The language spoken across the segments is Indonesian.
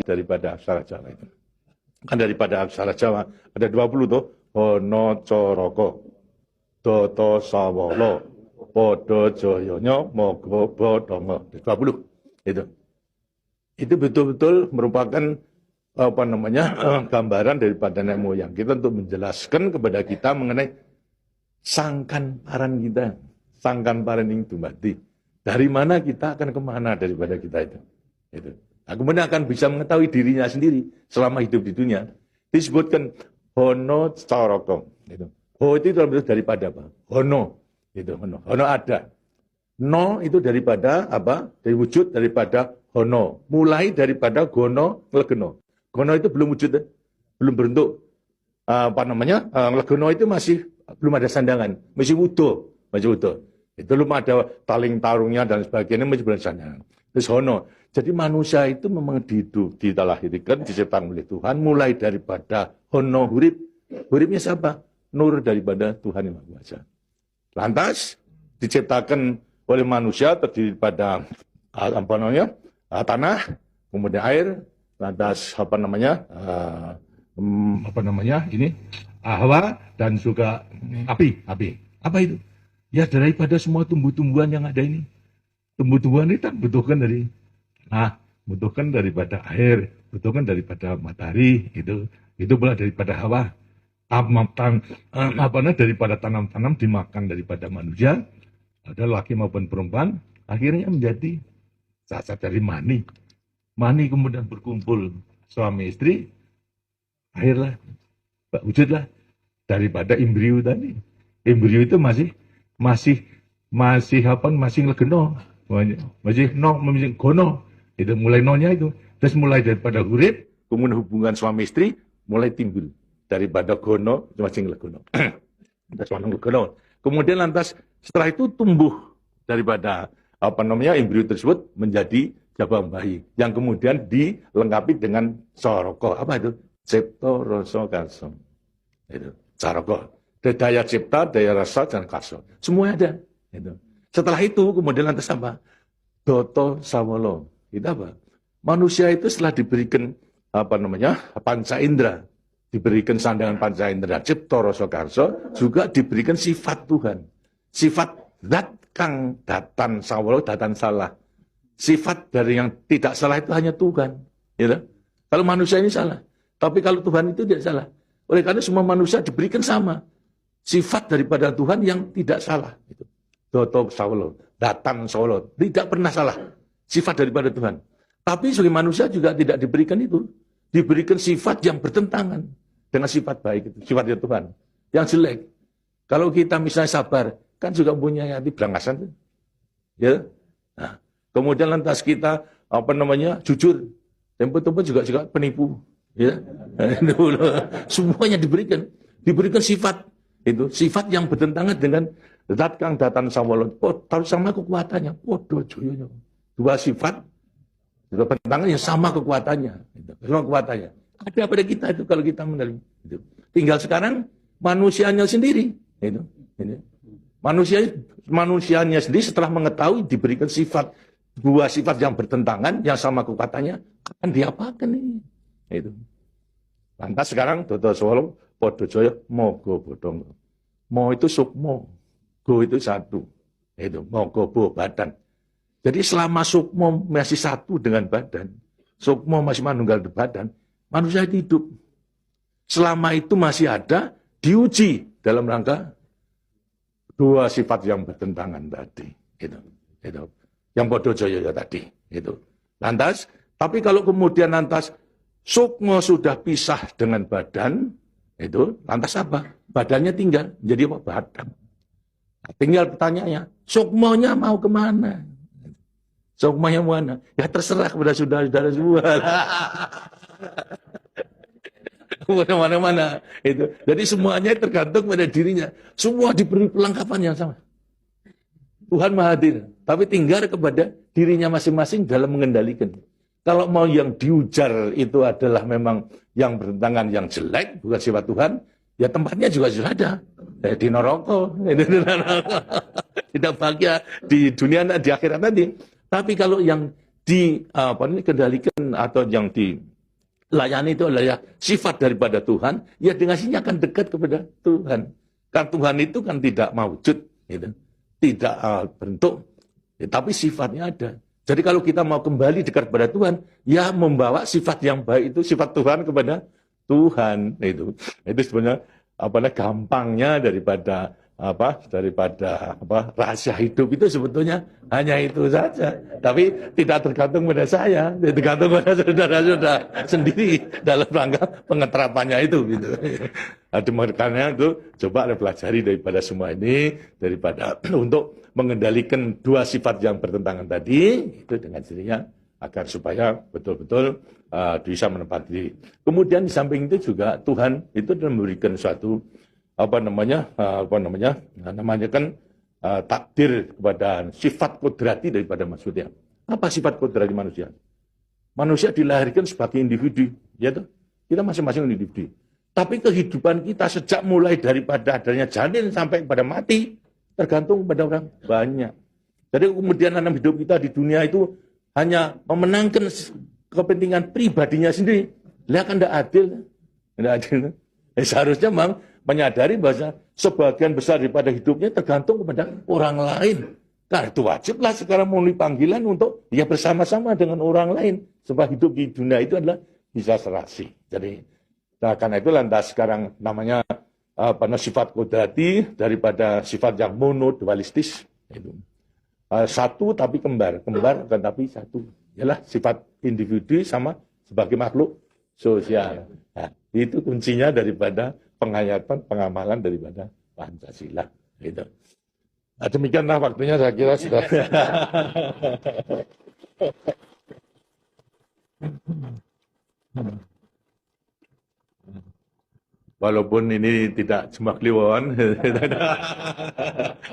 daripada aksara Jawa itu. Kan daripada aksara Jawa ada 20 tuh. Hono coroko, doto sawolo, podo joyonya, mogo bodongo. 20 itu. Itu betul-betul merupakan gambaran daripada nenek moyang kita untuk menjelaskan kepada kita mengenai sangkan paran kita, sangkan paran yang dumadi. Dari mana kita akan kemana daripada kita itu. Nah, kemudian akan bisa mengetahui dirinya sendiri selama hidup di dunia. Disebutkan hono coroko. Ho itu daripada apa? Hono. Hono ada. No itu daripada apa? Dari wujud daripada hono. Mulai daripada gono, legeno. Gono itu belum wujud, belum berbentuk. Legeno itu masih belum ada sandangan, masih utuh. Itu belum ada taling tarungnya dan sebagainya, masih belum ada sandangan. Terus hono. Jadi manusia itu memang dilahirkan, diciptakan oleh Tuhan, mulai daripada hono hurip. Huripnya siapa? Nur daripada Tuhan Yang Maha Kuasa. Lantas diciptakan oleh manusia terdiri pada tanah, kemudian air, lantas hawa dan juga api. Apa itu? Ya daripada semua tumbuh-tumbuhan yang ada ini. Tumbuh-tumbuhan itu butuhkan butuhkan daripada air, butuhkan daripada matahari, itu pula daripada hawa. Daripada tanam-tanam dimakan daripada manusia, ada laki maupun perempuan, akhirnya menjadi sasat dari mani. Mani kemudian berkumpul suami istri, akhirlah wujudlah daripada embrio tadi. Embrio itu masih legeno, masih gono. Itu mulai nonya itu, terus mulai daripada hurip, kemudian hubungan suami istri mulai timbul daripada gono masing legono. Kemudian lantas setelah itu tumbuh daripada embrio tersebut menjadi jabang bayi yang kemudian dilengkapi dengan soroko. Apa itu? Cipta rasa karso. Itu soroko. Daya cipta, daya rasa dan karso. Semua ada. Itu. Setelah itu kemudian lantas apa? Doto sawolo. Itu apa? Manusia itu setelah diberikan panca indera, diberikan sandangan panca indera, cipta rasa karso, juga diberikan sifat Tuhan. Sifat zat kang datan sawolo, datan salah. Sifat dari yang tidak salah itu hanya Tuhan. Ya, kalau manusia ini salah. Tapi kalau Tuhan itu tidak salah. Oleh karena semua manusia diberikan sama. Sifat daripada Tuhan yang tidak salah. Doto sawolo, datan sawolo. Tidak pernah salah. Sifat daripada Tuhan. Tapi sebagai manusia juga tidak diberikan itu. Diberikan sifat yang bertentangan dengan sifat baik itu. Sifat dari Tuhan. Yang jelek. Kalau kita misalnya sabar, kan juga punya hati berangasan. Ya. Nah, kemudian lantas kita jujur, tempo-tempo juga penipu, ya. Semuanya diberikan sifat itu, sifat yang bertentangan dengan zat kang datan sawolo. Taruh sama kekuatannya, joyonya. Dua sifat bertentangan yang sama kekuatannya, sama kekuatannya. Ada pada kita itu kalau kita menerima. Itu. Tinggal sekarang manusianya sendiri, itu. Manusianya sendiri setelah mengetahui diberikan sifat, dua sifat yang bertentangan, yang sama kekuatannya, akan diapakan ini? Itu. Lantas sekarang, Dodo Solo, Podo Joyo, Mogo Bodongo. Mo itu sukmo, go itu satu. Itu, Mogo Bo, badan. Jadi selama sukmo masih satu dengan badan, sukmo masih manunggal di badan, manusia itu hidup. Selama itu masih ada, diuji dalam rangka dua sifat yang bertentangan tadi. Itu. Yang Podo Joyo tadi. Itu. Lantas, tapi kalau kemudian lantas sukmo sudah pisah dengan badan, itu lantas apa? Badannya tinggal jadi apa? Badan. Nah, tinggal pertanyaannya, sukmonya mau kemana? Sukmonya mana? Ya terserah kepada saudara-saudara semua. Kemana-mana. Itu. Jadi semuanya tergantung pada dirinya. Semua diberi perlengkapan yang sama. Tuhan Maha Hadir. Tapi tinggal kepada dirinya masing-masing dalam mengendalikan. Kalau mau yang diujar itu adalah memang yang bertentangan yang jelek, bukan sifat Tuhan, ya tempatnya juga sudah ada. Di neraka, tidak bahagia di dunia, di akhirat nanti. Tapi kalau yang dikendalikan atau yang layani itu adalah ya sifat daripada Tuhan, ya dengan sini akan dekat kepada Tuhan. Karena Tuhan itu kan tidak mawujud, gitu. Tidak bentuk, ya, tapi sifatnya ada. Jadi kalau kita mau kembali dekat kepada Tuhan, ya membawa sifat yang baik itu, sifat Tuhan kepada Tuhan. Itu sebenarnya gampangnya daripada rahasia hidup itu sebetulnya hanya itu saja. Tapi tidak tergantung pada saya, tergantung pada saudara-saudara sendiri dalam rangka pengeterapannya itu. Gitu. Makanya itu coba pelajari daripada semua ini, daripada untuk mengendalikan dua sifat yang bertentangan tadi, itu dengan dirinya agar supaya betul-betul bisa menempati diri. Kemudian di samping itu juga Tuhan itu memberikan suatu takdir kepada sifat kodrati daripada manusia. Apa sifat kodrati manusia? Manusia dilahirkan sebagai individu, ya toh? Kita masing-masing individu. Tapi kehidupan kita sejak mulai daripada adanya janin sampai pada mati tergantung pada orang banyak. Jadi kemudian dalam hidup kita di dunia itu hanya memenangkan kepentingan pribadinya sendiri. Lihat kan tidak adil. Tidak adil. Seharusnya memang menyadari bahwa sebagian besar daripada hidupnya tergantung kepada orang lain. Karena itu wajiblah sekarang memenuhi panggilan untuk ya bersama-sama dengan orang lain. Sebab hidup di dunia itu adalah bisa serasi. Jadi karena itu lantas sekarang namanya sifat kodrati daripada sifat yang monodualistis. Itu. Satu tapi kembar kan tapi satu. Ialah sifat individu sama sebagai makhluk sosial. Nah, itu kuncinya daripada penghayatan, pengamalan daripada Pancasila. Gitu. Nah, demikianlah waktunya saya kira sudah. Walaupun ini tidak cuma kliwon,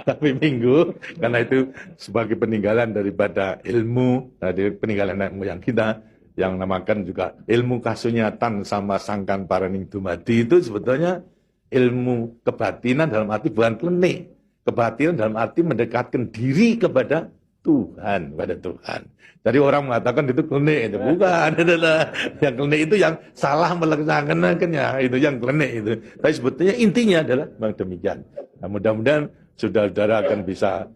tapi minggu, karena itu sebagai peninggalan daripada ilmu, dari peninggalan nenek moyang kita, yang namakan juga ilmu kasunyatan sama sangkan paraning dumadi itu sebetulnya ilmu kebatinan dalam arti bukan klenik. Kebatinan dalam arti mendekatkan diri kepada Tuhan, pada Tuhan. Jadi orang mengatakan itu klenik, itu bukan. Yang klenik itu yang salah melaksanakannya, itu yang klenik itu. Tapi sebetulnya intinya adalah memang demikian. Nah, mudah-mudahan saudara-saudara akan bisa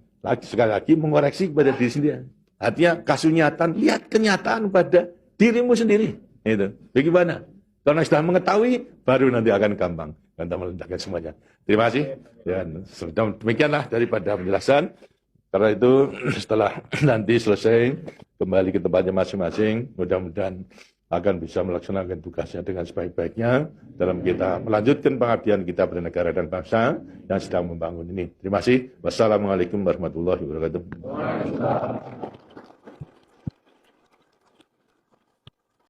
sekali lagi mengoreksi kepada diri sendiri. Artinya kasunyatan, lihat kenyataan pada dirimu sendiri. Itu. Bagaimana? Karena sudah mengetahui, baru nanti akan gampang. Kita meletakkan semuanya. Terima kasih. Dan demikianlah daripada penjelasan. Karena itu setelah nanti selesai kembali ke tempatnya masing-masing, mudah-mudahan akan bisa melaksanakan tugasnya dengan sebaik-baiknya dalam kita melanjutkan pengabdian kita pada negara dan bangsa yang sedang membangun ini. Terima kasih. Wassalamualaikum warahmatullahi wabarakatuh.